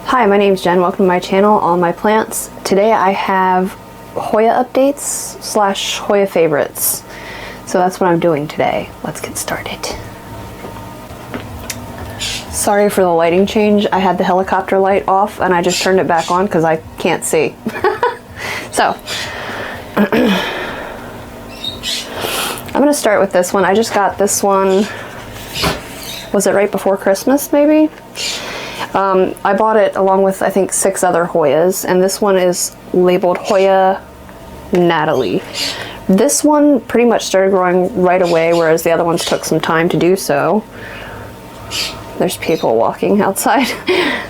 Hi, my name's Jen. Welcome to my channel, All My Plants. Today I have Hoya updates / Hoya favorites. So that's what I'm doing today. Let's get started. Sorry for the lighting change. I had the helicopter light off and I just turned it back on because I can't see. So, I'm going to start with this one. I just got this one, was it right before Christmas maybe? I bought it along with I think 6 other Hoyas, and this one is labeled Hoya Natalie. This one pretty much started growing right away, whereas the other ones took some time to do so. There's people walking outside.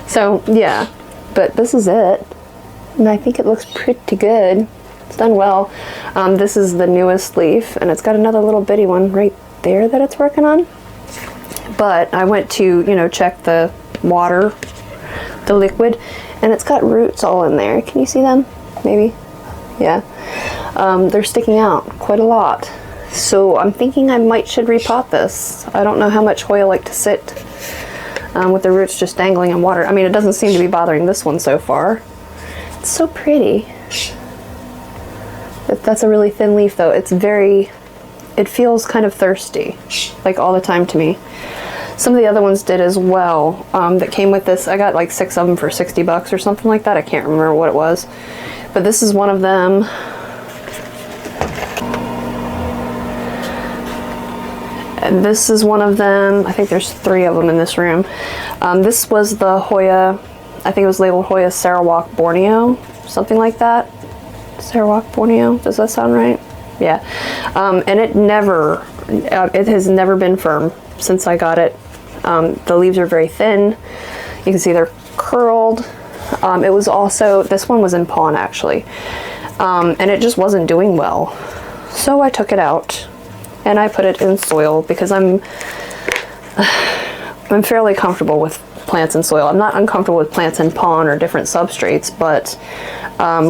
So yeah, but this is it, and I think it looks pretty good. It's done well. This is the newest leaf, and it's got another little bitty one right there that it's working on. But I went to, check the water, the liquid, and it's got roots all in there. Can you see them? Maybe? Yeah. They're sticking out quite a lot. So I'm thinking I should repot this. I don't know how much Hoya like to sit with the roots just dangling in water. I mean, it doesn't seem to be bothering this one so far. It's so pretty. That's a really thin leaf though. It feels kind of thirsty, like all the time to me. Some of the other ones did as well, that came with this. I got like 6 of them for 60 bucks or something like that. I can't remember what it was, but this is one of them. And this is one of them. I think there's 3 of them in this room. This was the Hoya, I think it was labeled Hoya Sarawak Borneo, something like that. Sarawak Borneo, does that sound right? Yeah. And it has never been firm since I got it. The leaves are very thin. You can see they're curled. It was also, this one was in pawn actually, and it just wasn't doing well. So I took it out and I put it in soil because I'm fairly comfortable with plants in soil. I'm not uncomfortable with plants in pawn or different substrates, but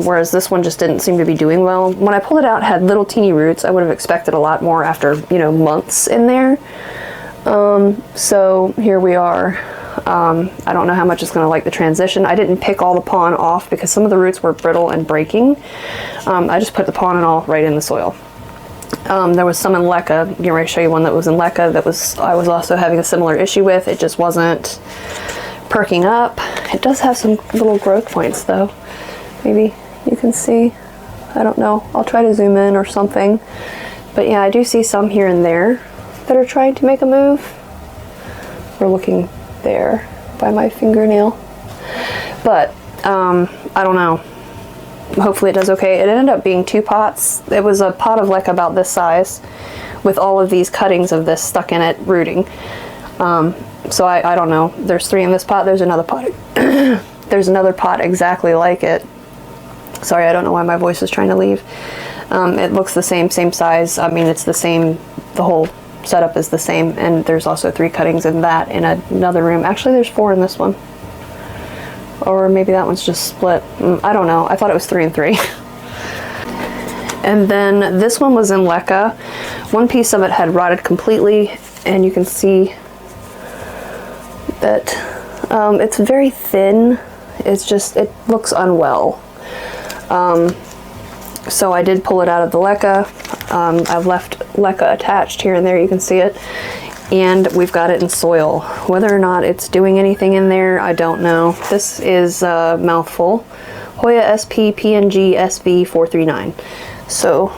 whereas this one just didn't seem to be doing well. When I pulled it out, it had little teeny roots. I would have expected a lot more after, months in there. So here we are. I don't know how much it's going to like the transition. I didn't pick all the pawn off because some of the roots were brittle and breaking. I just put the pawn and all right in the soil. There was some in leca. I'm getting ready to show you one that was in leca I was also having a similar issue with. It just wasn't perking up. It does have some little growth points though. Maybe you can see. I don't know. I'll try to zoom in or something. But yeah, I do see some here and there that are trying to make a move. We're looking there by my fingernail. But I don't know. Hopefully it does okay. It ended up being 2 pots. It was a pot of like about this size with all of these cuttings of this stuck in it rooting. So I don't know. There's 3 in this pot. There's another pot. There's another pot exactly like it. Sorry, I don't know why my voice is trying to leave. It looks the same size. I mean, it's the same, the whole setup is the same, and there's also 3 cuttings in that in another room. Actually, there's 4 in this one. Or maybe that one's just split. I don't know. I thought it was 3 and 3. And then this one was in leca. One piece of it had rotted completely, and you can see that it's very thin. It looks unwell. So I did pull it out of the leca. I've left leca attached here and there, you can see it. And we've got it in soil. Whether or not it's doing anything in there, I don't know. This is a mouthful. Hoya SP PNG SV 439. So,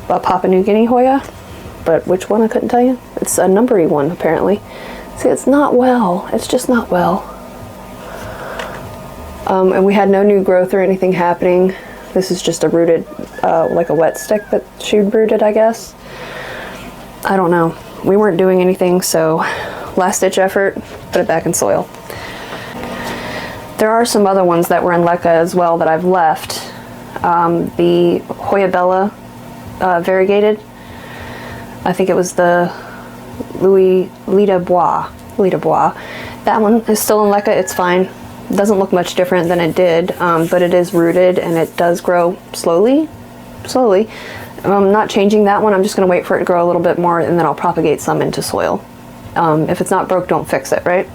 a Papua New Guinea Hoya, but which one I couldn't tell you. It's a numbery one apparently. See, it's not well. It's just not well. And we had no new growth or anything happening. This is just a rooted, like a wet stick that she rooted, I guess. I don't know. We weren't doing anything, so last ditch effort, put it back in soil. There are some other ones that were in leca as well that I've left. The Hoya Bella variegated. I think it was the Lita Bois. That one is still in leca. It's fine. It doesn't look much different than it did, but it is rooted and it does grow slowly. I'm not changing that one. I'm just going to wait for it to grow a little bit more, and then I'll propagate some into soil. If it's not broke, don't fix it, right?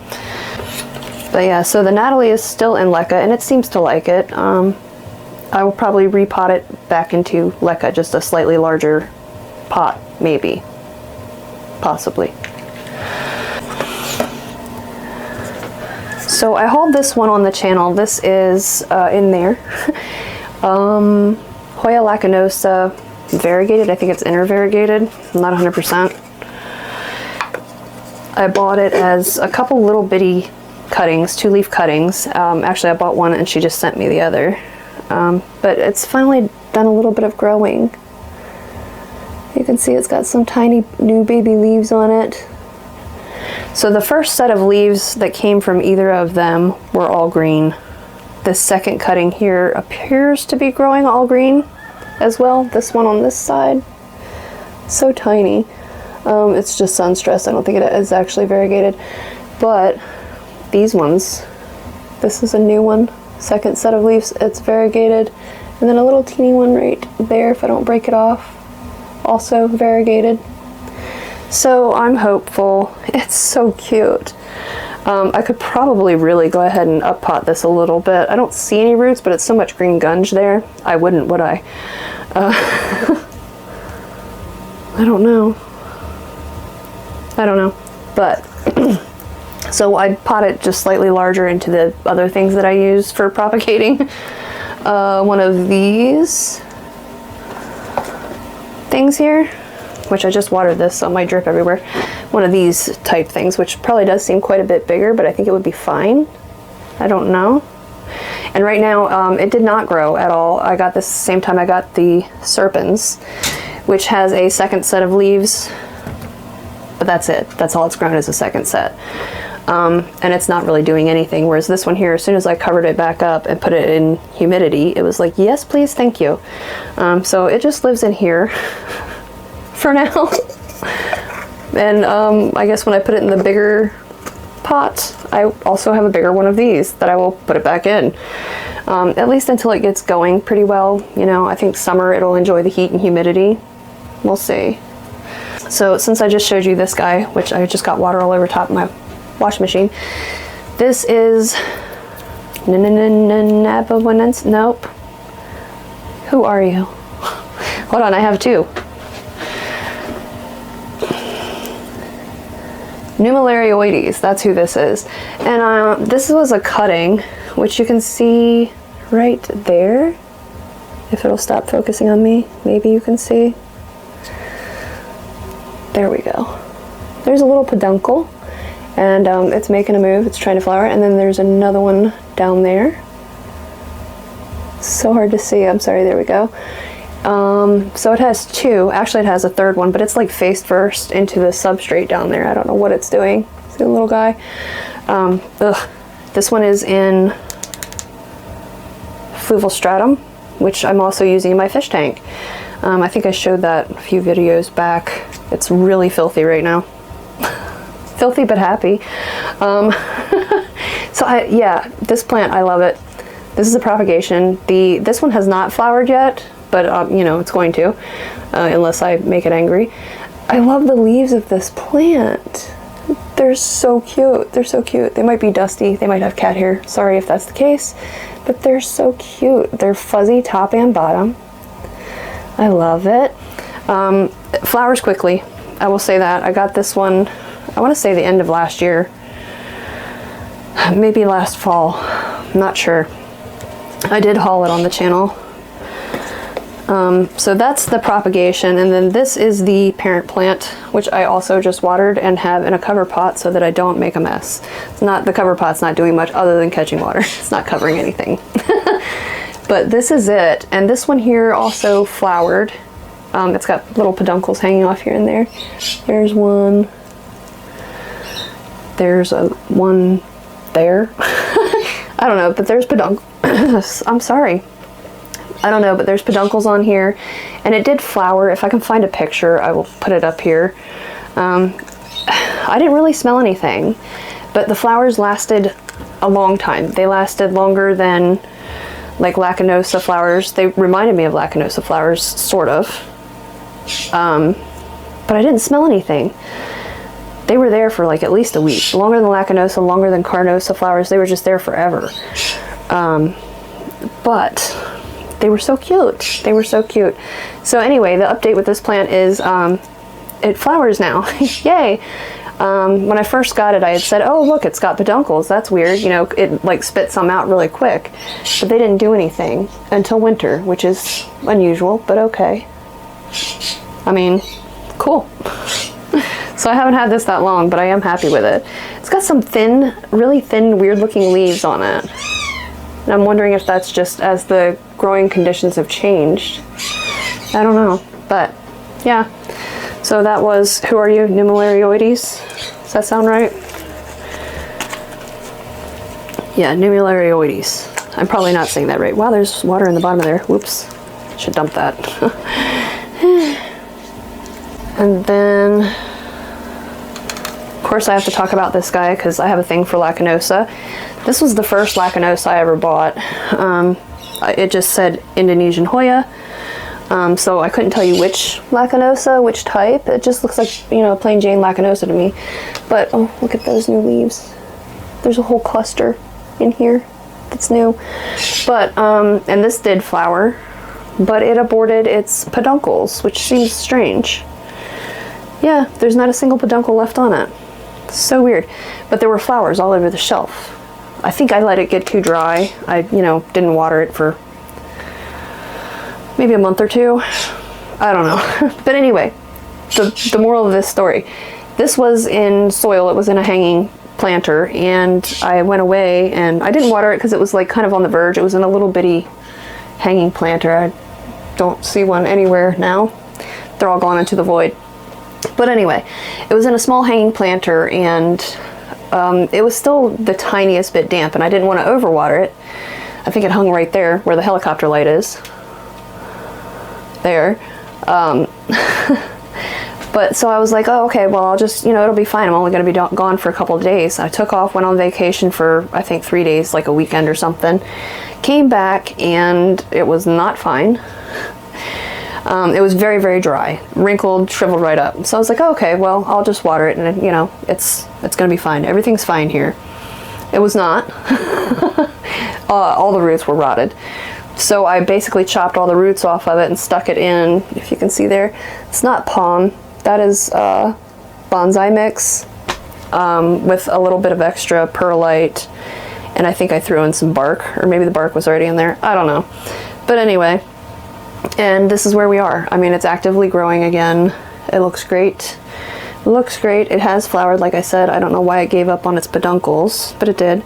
But yeah, so the Natalie is still in leca, and it seems to like it. I will probably repot it back into leca, just a slightly larger pot, maybe. Possibly. So I hauled this one on the channel. This is in there. Hoya Lackinosa variegated. I think it's inner variegated. I'm not 100%. I bought it as a couple little bitty cuttings, 2-leaf cuttings. Actually, I bought one and she just sent me the other. But it's finally done a little bit of growing. You can see it's got some tiny new baby leaves on it. So the first set of leaves that came from either of them were all green. The second cutting here appears to be growing all green as well. This one on this side, so tiny. It's just sun stressed. I don't think it is actually variegated. But these ones, this is a new one, second set of leaves, it's variegated. And then a little teeny one right there, if I don't break it off, also variegated. So I'm hopeful. It's so cute. I could probably really go ahead and up pot this a little bit. I don't see any roots, but it's so much green gunge there. I wouldn't, would I? I don't know. But so I'd pot it just slightly larger into the other things that I use for propagating. One of these things here, which I just watered this, so it might drip everywhere. One of these type things, which probably does seem quite a bit bigger, but I think it would be fine. I don't know. And right now, it did not grow at all. I got this same time I got the Serpens, which has a second set of leaves, but that's it. That's all it's grown, is a second set. And it's not really doing anything, whereas this one here, as soon as I covered it back up and put it in humidity, it was like, yes, please, thank you. So it just lives in here for now. And I guess when I put it in the bigger pot, I also have a bigger one of these that I will put it back in. At least until it gets going pretty well. You know, I think summer it'll enjoy the heat and humidity. We'll see. So since I just showed you this guy, which I just got water all over top of my washing machine, this is nope. Who are you? Hold on, I have two. Numelarioides, that's who this is. And this was a cutting, which you can see right there. If it'll stop focusing on me, maybe you can see. There we go. There's a little peduncle, and it's making a move, it's trying to flower, and then there's another one down there. So hard to see, I'm sorry, there we go. So it has two, actually it has a third one, but it's like face first into the substrate down there. I don't know what it's doing. See the little guy? This one is in Fluval Stratum, which I'm also using in my fish tank. I think I showed that a few videos back. It's really filthy right now. Filthy but happy. Yeah, this plant, I love it. This is a propagation. This one has not flowered yet, but you know, it's going to, unless I make it angry. I love the leaves of this plant. They're so cute. They're so cute. They might be dusty. They might have cat hair. Sorry if that's the case, but they're so cute. They're fuzzy top and bottom. I love it. Flowers quickly. I will say that. I got this one, I want to say the end of last year. Maybe last fall. I'm not sure. I did haul it on the channel. So that's the propagation, and then this is the parent plant, which I also just watered and have in a cover pot so that I don't make a mess. It's not, the cover pot's not doing much other than catching water. It's not covering anything. But this is it, and this one here also flowered. It's got little peduncles hanging off here and there. There's one. There's one there. I don't know, but there's peduncles. I'm sorry. I don't know, but there's peduncles on here, and it did flower. If I can find a picture, I will put it up here. I didn't really smell anything, but the flowers lasted a long time. They lasted longer than like Lackinosa flowers. They reminded me of Lackinosa flowers, sort of. But I didn't smell anything. they were there for like at least a week. Longer than Lackinosa, longer than Carnosa flowers. They were just there forever. But they were so cute. They were so cute. So anyway, the update with this plant is it flowers now. Yay! When I first got it, I had said, oh look, it's got peduncles. That's weird. You know, it like spit some out really quick. But they didn't do anything until winter, which is unusual, but okay. I mean, cool. So I haven't had this that long, but I am happy with it. It's got some thin, really thin, weird looking leaves on it. And I'm wondering if that's just as the growing conditions have changed. I don't know, but yeah. So that was, who are you, Numelarioides? Does that sound right? Yeah, Numelarioides. I'm probably not saying that right. Wow, there's water in the bottom of there. Whoops. Should dump that. And then, of course, I have to talk about this guy because I have a thing for Lackinosa. This was the first Lackinosa I ever bought. It just said Indonesian Hoya. So I couldn't tell you which Lackinosa, which type. It just looks like, you know, a plain Jane Lackinosa to me. But, oh, look at those new leaves. There's a whole cluster in here that's new. But, and this did flower, but it aborted its peduncles, which seems strange. Yeah, there's not a single peduncle left on it. So weird. But there were flowers all over the shelf. I think I let it get too dry. I, you know, didn't water it for maybe a month or two. I don't know. But anyway, the moral of this story. This was in soil. It was in a hanging planter, and I went away and I didn't water it because it was like kind of on the verge. It was in a little bitty hanging planter. I don't see one anywhere now. They're all gone into the void. But anyway, it was in a small hanging planter, and it was still the tiniest bit damp, and I didn't want to overwater it. I think it hung right there where the helicopter light is. There. But so I was like, oh, okay, well, I'll just, you know, it'll be fine. I'm only going to be gone for a couple of days. I took off, went on vacation for, I think, 3 days, like a weekend or something. Came back, and it was not fine. It was very, very dry, wrinkled, shriveled right up. So I was like, oh, okay, well, I'll just water it, and you know, it's going to be fine. Everything's fine here. It was not. All the roots were rotted. So I basically chopped all the roots off of it and stuck it in, if you can see there. It's not palm. That is bonsai mix with a little bit of extra perlite. And I think I threw in some bark, or maybe the bark was already in there. I don't know. But anyway, and this is where we are. I mean, it's actively growing again. It looks great. It looks great. It has flowered, like I said. I don't know why it gave up on its peduncles, but it did.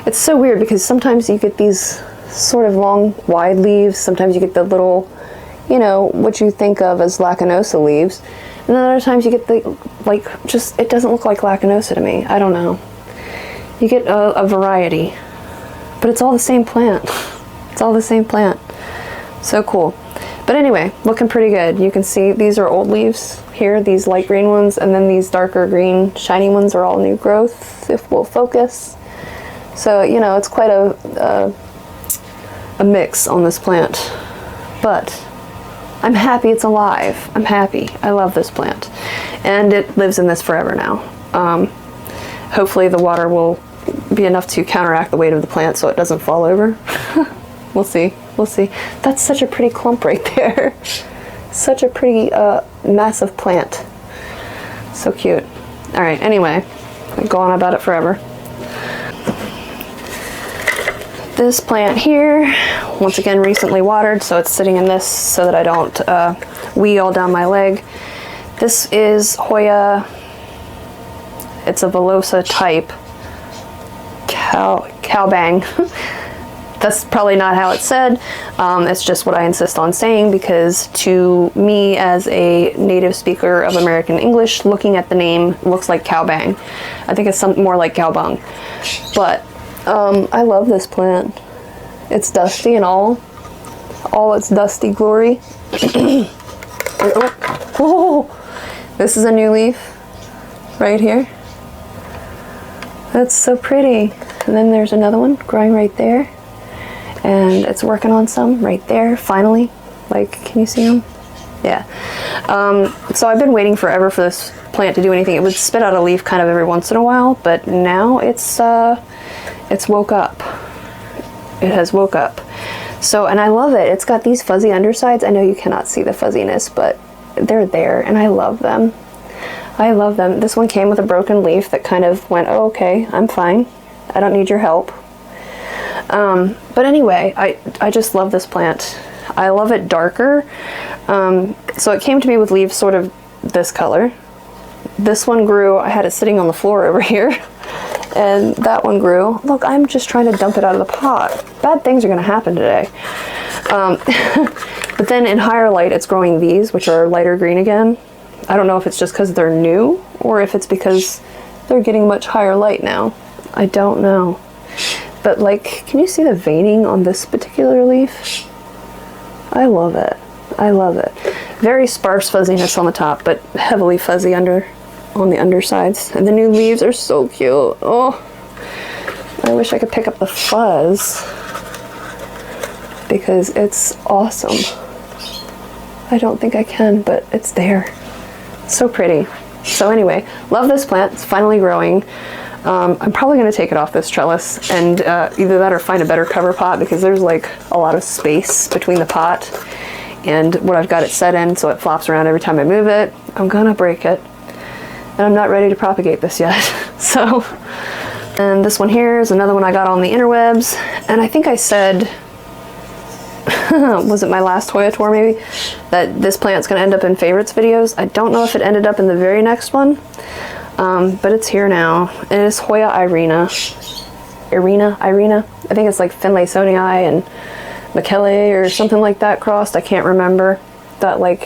It's so weird because sometimes you get these sort of long, wide leaves. Sometimes you get the little, you know, what you think of as Lackinosa leaves. And then other times you get the, like, just, it doesn't look like Lackinosa to me. I don't know. You get a variety. But it's all the same plant. It's all the same plant. So cool. But anyway, looking pretty good. You can see these are old leaves here, these light green ones, and then these darker green, shiny ones are all new growth, if we'll focus. So, you know, it's quite a mix on this plant. But I'm happy it's alive. I'm happy. I love this plant. And it lives in this forever now. Hopefully the water will be enough to counteract the weight of the plant so it doesn't fall over. We'll see. We'll see. That's such a pretty clump right there. Such a pretty massive plant. So cute. All right, anyway, I go on about it forever. This plant here, once again, recently watered, so it's sitting in this so that I don't wee all down my leg. This is Hoya, it's a velosa type, cowbang. That's probably not how it's said. It's just what I insist on saying because to me as a native speaker of American English, looking at the name looks like cowbang. I think it's something more like cowbung. But I love this plant. It's dusty and all its dusty glory. Oh, this is a new leaf right here. That's so pretty. And then there's another one growing right there. And it's working on some right there, finally. Like, can you see them? Yeah. So I've been waiting forever for this plant to do anything. It would spit out a leaf kind of every once in a while, but now it's woke up. It has woke up. So, and I love it. It's got these fuzzy undersides. I know you cannot see the fuzziness, but they're there, and I love them. I love them. This one came with a broken leaf that kind of went, oh, okay, I'm fine. I don't need your help. But anyway, I just love this plant. I love it darker. So it came to me with leaves sort of this color. This one grew, I had it sitting on the floor over here, and that one grew. Look, I'm just trying to dump it out of the pot. Bad things are going to happen today. But then in higher light, it's growing these, which are lighter green again. I don't know if it's just because they're new, or if it's because they're getting much higher light now. I don't know. But like, can you see the veining on this particular leaf? I love it. I love it. Very sparse fuzziness on the top, but heavily fuzzy on the undersides. And the new leaves are so cute. Oh, I wish I could pick up the fuzz because it's awesome. I don't think I can, but it's there. So pretty. So anyway, love this plant. It's finally growing. I'm probably going to take it off this trellis and either that or find a better cover pot, because there's like a lot of space between the pot and what I've got it set in, so it flops around every time I move it. I'm gonna break it, and I'm not ready to propagate this yet. So, and this one here is another one I got on the interwebs, and I think I said, was it my last Hoya tour maybe, that this plant's gonna end up in favorites videos. I don't know if it ended up in the very next one, but it's here now, and it's Hoya Irina. I think it's like Finlaysonii and Michele or something like that crossed. I can't remember. That like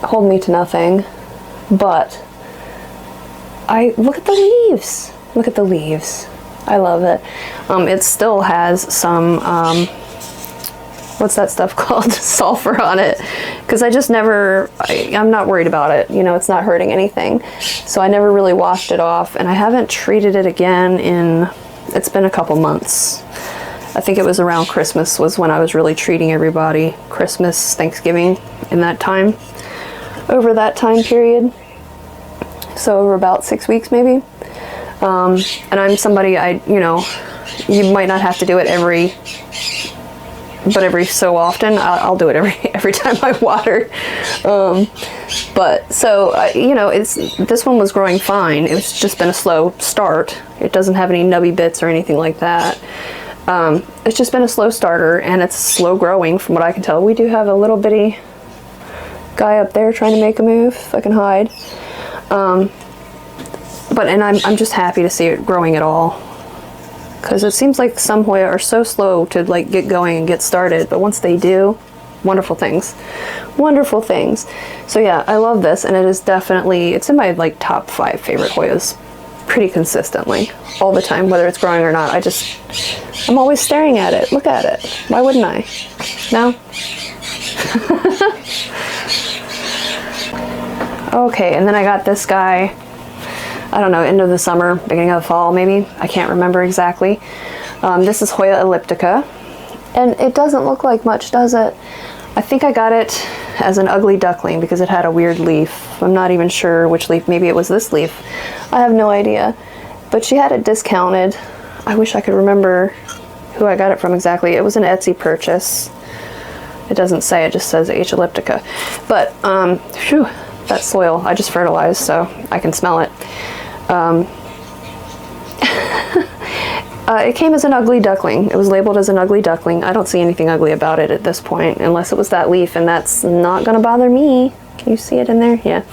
hold me to nothing. But look at the leaves. Look at the leaves. I love it. It still has some what's that stuff called? Sulfur on it. Because I just never, I'm not worried about it. You know, it's not hurting anything. So I never really washed it off, and I haven't treated it again in, it's been a couple months. I think it was around Christmas was when I was really treating everybody. Christmas, Thanksgiving, in that time. Over that time period. So over about 6 weeks maybe. And I'm somebody, you know, you might not have to do it every so often. I'll do it every time I water. But so, you know, this one was growing fine. It's just been a slow start. It doesn't have any nubby bits or anything like that. It's just been a slow starter, and it's slow growing from what I can tell. We do have a little bitty guy up there trying to make a move, if I can hide. And I'm just happy to see it growing at all. Because it seems like some Hoya are so slow to like get going and get started, but once they do, wonderful things. Wonderful things. So yeah, I love this, and it is definitely, it's in my like top 5 favorite Hoyas pretty consistently all the time, whether it's growing or not. I'm always staring at it. Look at it. Why wouldn't I? No? Okay, and then I got this guy, I don't know, end of the summer, beginning of the fall maybe. I can't remember exactly. This is Hoya elliptica, and it doesn't look like much, does it? I think I got it as an ugly duckling because it had a weird leaf. I'm not even sure which leaf. Maybe it was this leaf. I have no idea. But she had it discounted. I wish I could remember who I got it from exactly. It was an Etsy purchase. It doesn't say, it just says H. elliptica. But, phew, that soil, I just fertilized, so I can smell it. It came as an ugly duckling. It was labeled as an ugly duckling. I don't see anything ugly about it at this point, unless it was that leaf, and that's not gonna bother me. Can you see it in there? Yeah.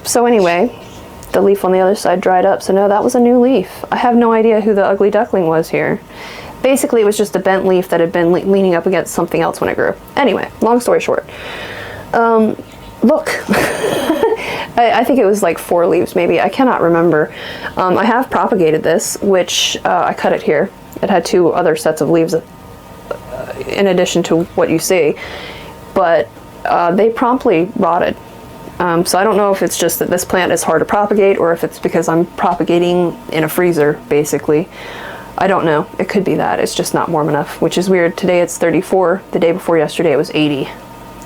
So anyway, the leaf on the other side dried up, so no, that was a new leaf. I have no idea who the ugly duckling was here. Basically, it was just a bent leaf that had been leaning up against something else when it grew. Anyway, long story short. Look. I think it was like 4 leaves maybe. I cannot remember. I have propagated this, which I cut it here. It had 2 other sets of leaves in addition to what you see. But they promptly rotted. So I don't know if it's just that this plant is hard to propagate, or if it's because I'm propagating in a freezer, basically. I don't know. It could be that. It's just not warm enough, which is weird. Today it's 34. The day before yesterday it was 80.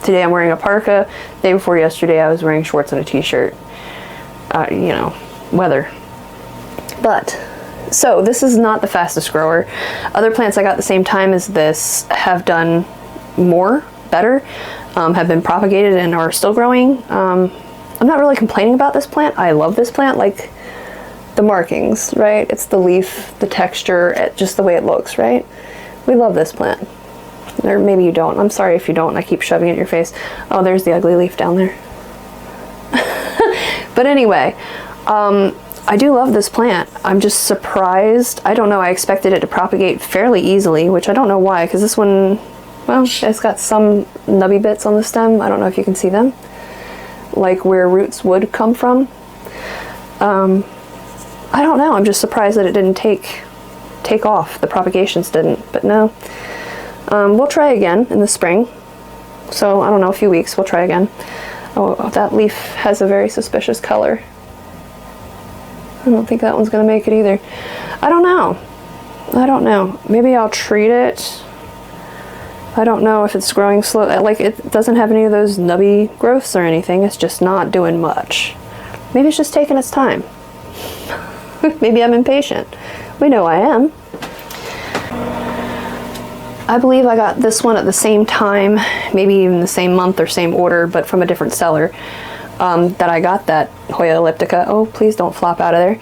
Today I'm wearing a parka. The day before yesterday I was wearing shorts and a t-shirt. You know, weather. But, so this is not the fastest grower. Other plants I got at the same time as this have done better, have been propagated and are still growing. I'm not really complaining about this plant. I love this plant. Like, the markings, right? It's the leaf, the texture, just the way it looks, right? We love this plant. Or maybe you don't. I'm sorry if you don't. I keep shoving it in your face. Oh, there's the ugly leaf down there. But anyway, I do love this plant. I'm just surprised. I don't know. I expected it to propagate fairly easily, which I don't know why, because this one, well, it's got some nubby bits on the stem. I don't know if you can see them, like where roots would come from. I don't know. I'm just surprised that it didn't take off. The propagations didn't, but no. We'll try again in the spring. So, I don't know, a few weeks, we'll try again. Oh, that leaf has a very suspicious color. I don't think that one's going to make it either. I don't know. I don't know. Maybe I'll treat it. I don't know if it's growing slow. Like, it doesn't have any of those nubby growths or anything. It's just not doing much. Maybe it's just taking its time. Maybe I'm impatient. We know I am. I believe I got this one at the same time, maybe even the same month or same order, but from a different seller, that I got that Hoya elliptica. Oh, please don't flop out of there.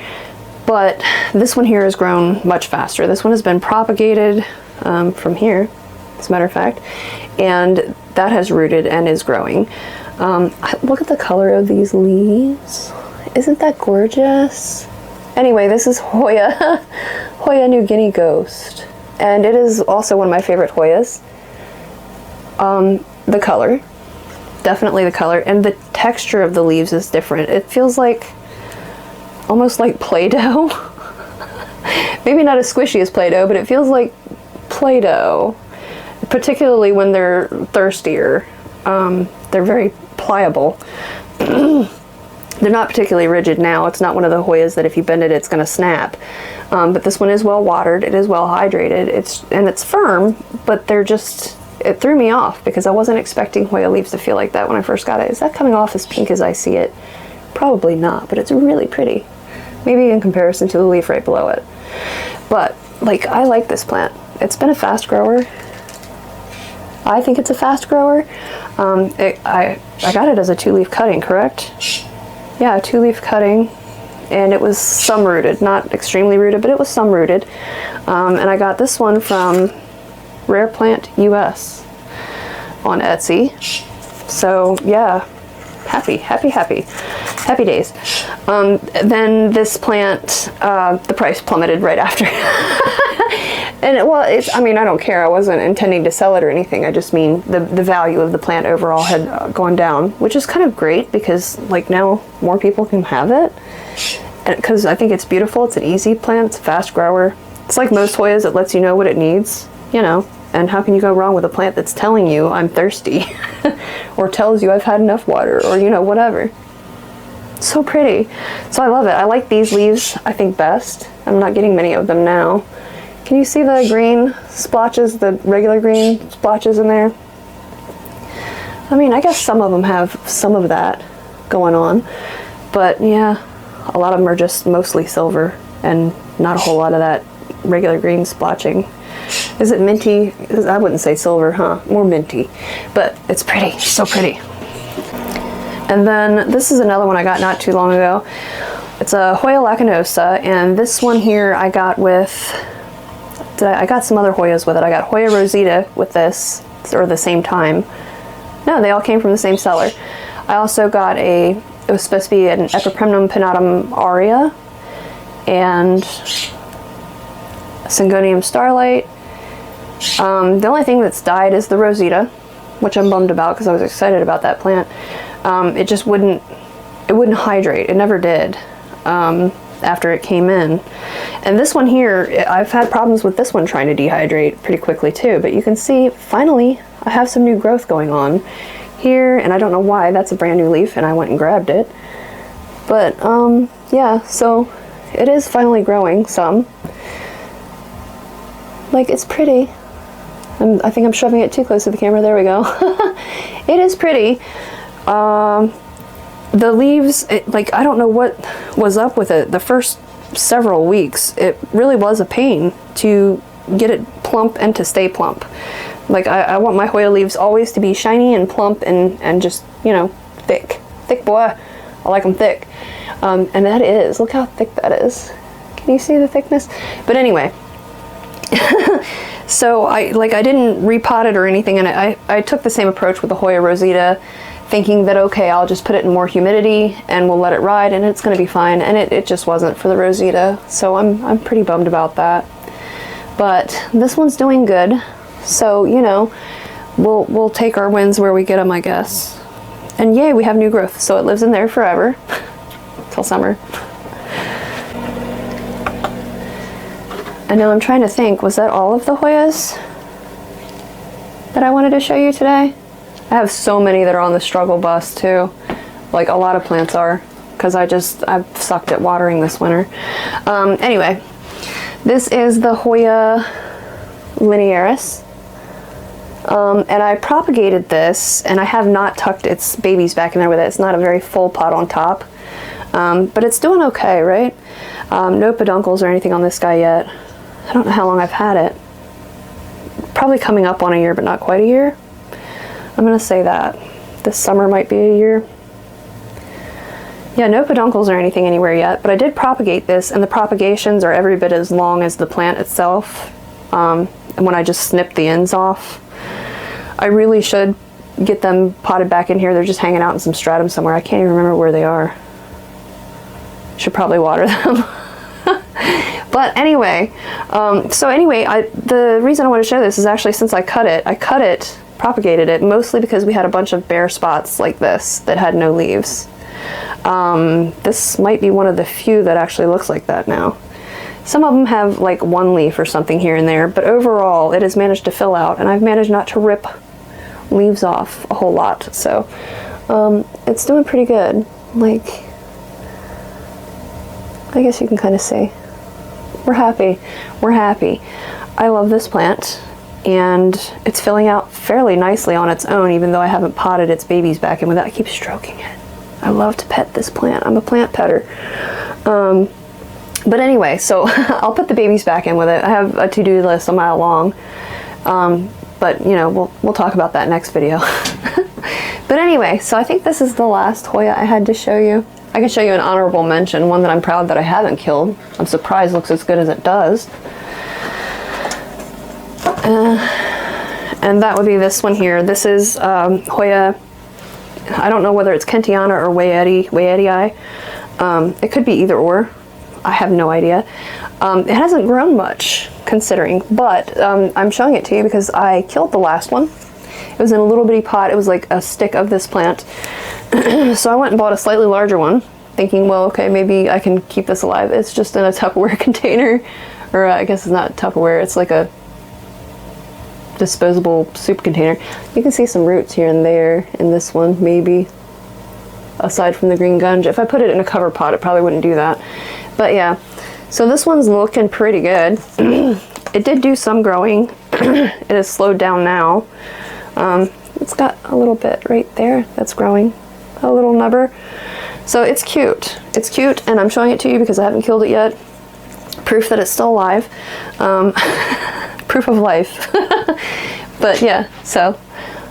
But this one here has grown much faster. This one has been propagated from here, as a matter of fact, and that has rooted and is growing. Look at the color of these leaves. Isn't that gorgeous? Anyway, this is Hoya, Hoya New Guinea Ghost. And it is also one of my favorite Hoyas. The color, definitely the color, and the texture of the leaves is different. It feels like, almost like Play-Doh. Maybe not as squishy as Play-Doh, but it feels like Play-Doh. Particularly when they're thirstier. They're very pliable. They're not particularly rigid now. It's not one of the Hoyas that if you bend it, it's going to snap. But this one is well watered. It is well hydrated. It's firm, but it threw me off because I wasn't expecting Hoya leaves to feel like that when I first got it. Is that coming off as pink as I see it? Probably not, but it's really pretty. Maybe in comparison to the leaf right below it. But, like, I like this plant. It's been a fast grower. I think it's a fast grower. I got it as a 2-leaf cutting, correct? Yeah, a 2-leaf cutting, and it was some rooted, not extremely rooted, but it was some rooted. And I got this one from Rare Plant US on Etsy. So yeah, happy days. Then this plant, the price plummeted right after. And I mean, I don't care. I wasn't intending to sell it or anything. I just mean the value of the plant overall had gone down, which is kind of great because, like, now more people can have it. Because I think it's beautiful. It's an easy plant. It's a fast grower. It's like most Hoyas. It lets you know what it needs, you know. And how can you go wrong with a plant that's telling you I'm thirsty or tells you I've had enough water or, you know, whatever. So pretty. So I love it. I like these leaves, I think, best. I'm not getting many of them now. Can you see the green splotches, the regular green splotches in there? I mean, I guess some of them have some of that going on, but yeah, a lot of them are just mostly silver and not a whole lot of that regular green splotching. Is it minty? I wouldn't say silver, huh? More minty, but it's pretty, so pretty. And then this is another one I got not too long ago. It's a Hoya Lackinosa, and this one here I got with, I got some other Hoyas with it. I got Hoya Rosita with this, or the same time. No, they all came from the same seller. I also got it was supposed to be an Epipremnum pinnatum aurea, and Syngonium starlight. The only thing that's died is the Rosita, which I'm bummed about because I was excited about that plant. It just wouldn't hydrate. It never did after it came in. And this one here, I've had problems with this one trying to dehydrate pretty quickly too, but you can see finally I have some new growth going on here, and I don't know why. That's a brand new leaf and I went and grabbed it. But yeah, so it is finally growing some. Like, it's pretty. I think I'm shoving it too close to the camera. There we go. It is pretty. The leaves, like, I don't know what was up with it. The first several weeks, it really was a pain to get it plump and to stay plump. Like, I want my Hoya leaves always to be shiny and plump and just, you know, thick. Thick boy. I like them thick. And that is, look how thick that is. Can you see the thickness? But anyway, so I didn't repot it or anything, and I took the same approach with the Hoya Rosita, thinking that, okay, I'll just put it in more humidity and we'll let it ride and it's going to be fine. And it just wasn't for the Rosita, so I'm pretty bummed about that. But this one's doing good, so, you know, we'll take our wins where we get them, I guess. And yay, we have new growth, so it lives in there forever till summer. And now I'm trying to think, was that all of the Hoyas that I wanted to show you today? I have so many that are on the struggle bus too. Like, a lot of plants are, because I've sucked at watering this winter. Anyway, this is the Hoya linearis. And I propagated this, and I have not tucked its babies back in there with it. It's not a very full pot on top. But it's doing okay, right? No peduncles or anything on this guy yet. I don't know how long I've had it. Probably coming up on a year, but not quite a year. I'm gonna say that. This summer might be a year. Yeah, no peduncles or anything anywhere yet, but I did propagate this, and the propagations are every bit as long as the plant itself. And when I just snipped the ends off, I really should get them potted back in here. They're just hanging out in some stratum somewhere. I can't even remember where they are. Should probably water them. But anyway, the reason I want to show this is actually since I cut it, propagated it, mostly because we had a bunch of bare spots like this that had no leaves. This might be one of the few that actually looks like that now. Some of them have like one leaf or something here and there, but overall it has managed to fill out, and I've managed not to rip leaves off a whole lot. So it's doing pretty good. Like, I guess you can kind of see. We're happy. We're happy. I love this plant, and it's filling out fairly nicely on its own, even though I haven't potted its babies back in with it. I keep stroking it. I love to pet this plant. I'm a plant petter. But anyway, so I'll put the babies back in with it. I have a to-do list a mile long. But, you know, we'll talk about that next video. But anyway, so I think this is the last Hoya I had to show you. I can show you an honorable mention, one that I'm proud that I haven't killed. I'm surprised it looks as good as it does. And that would be this one here. This is Hoya, I don't know whether it's Kentiana or Wayetii. It could be either or. I have no idea. It hasn't grown much, considering, but I'm showing it to you because I killed the last one. It was in a little bitty pot. It was like a stick of this plant. So I went and bought a slightly larger one, thinking, well, okay, maybe I can keep this alive. It's just in a Tupperware container, or I guess it's not Tupperware, it's like a disposable soup container. You can see some roots here and there in this one, maybe, aside from the green gunge. If I put it in a cover pot, it probably wouldn't do that. But yeah, so this one's looking pretty good. It did do some growing. It has slowed down now. It's got a little bit right there that's growing, a little nubber. So it's cute. It's cute, and I'm showing it to you because I haven't killed it yet. Proof that it's still alive. Proof of life. But yeah, so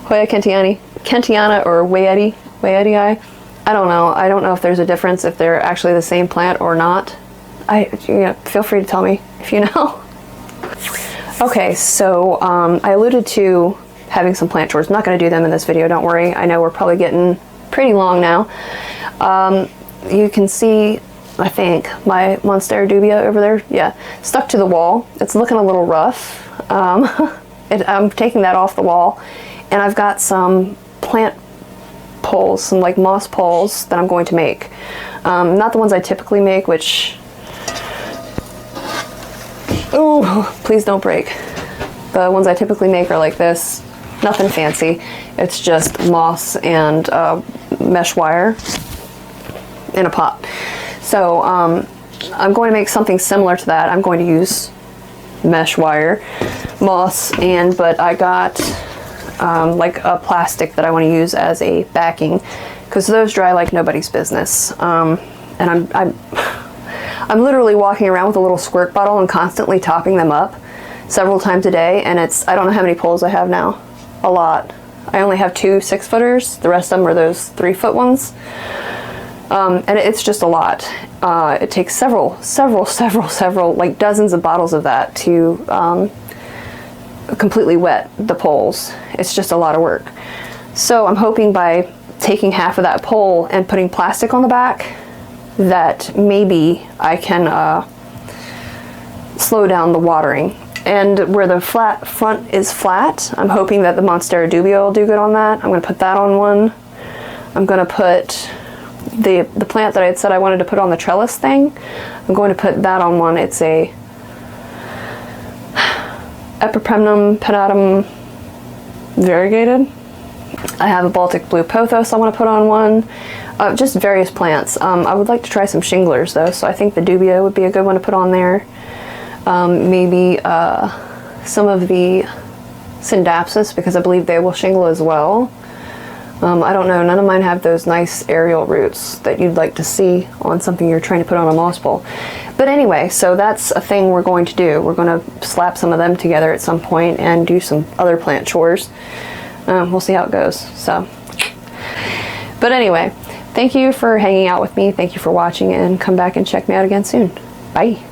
Hoya Kentiana or Wayetii. I don't know. I don't know if there's a difference, if they're actually the same plant or not. Feel free to tell me if you know. Okay, so I alluded to having some plant chores. I'm not going to do them in this video, don't worry. I know we're probably getting pretty long now. You can see, I think, my Monstera dubia over there, yeah, stuck to the wall. It's looking a little rough. I'm taking that off the wall, and I've got some plant poles, some like moss poles that I'm going to make. Not the ones I typically make, which, oh, please don't break. The ones I typically make are like this. Nothing fancy. It's just moss and mesh wire in a pot. So I'm going to make something similar to that. I'm going to use mesh wire moss, but I got like a plastic that I want to use as a backing, because those dry like nobody's business. And I'm literally walking around with a little squirt bottle and constantly topping them up several times a day, and I don't know how many poles I have now. A lot. I only have 2 6-footers. The rest of them are those 3-foot ones. And it's just a lot. It takes several, like dozens of bottles of that to completely wet the poles. It's just a lot of work. So I'm hoping by taking half of that pole and putting plastic on the back, that maybe I can slow down the watering. And where the front is flat, I'm hoping that the Monstera Dubia will do good on that. I'm going to put that on one. I'm going to put the plant that I had said I wanted to put on the trellis thing. I'm going to put that on one. It's a Epipremnum pennatum variegated. I have a Baltic blue pothos I want to put on one. Just various plants. I would like to try some shinglers though, so I think the Dubia would be a good one to put on there. Maybe some of the Syndapsus, because I believe they will shingle as well. I don't know, none of mine have those nice aerial roots that you'd like to see on something you're trying to put on a moss pole. But anyway, so that's a thing we're going to do. We're going to slap some of them together at some point and do some other plant chores. We'll see how it goes. So, but anyway, thank you for hanging out with me. Thank you for watching, and come back and check me out again soon. Bye.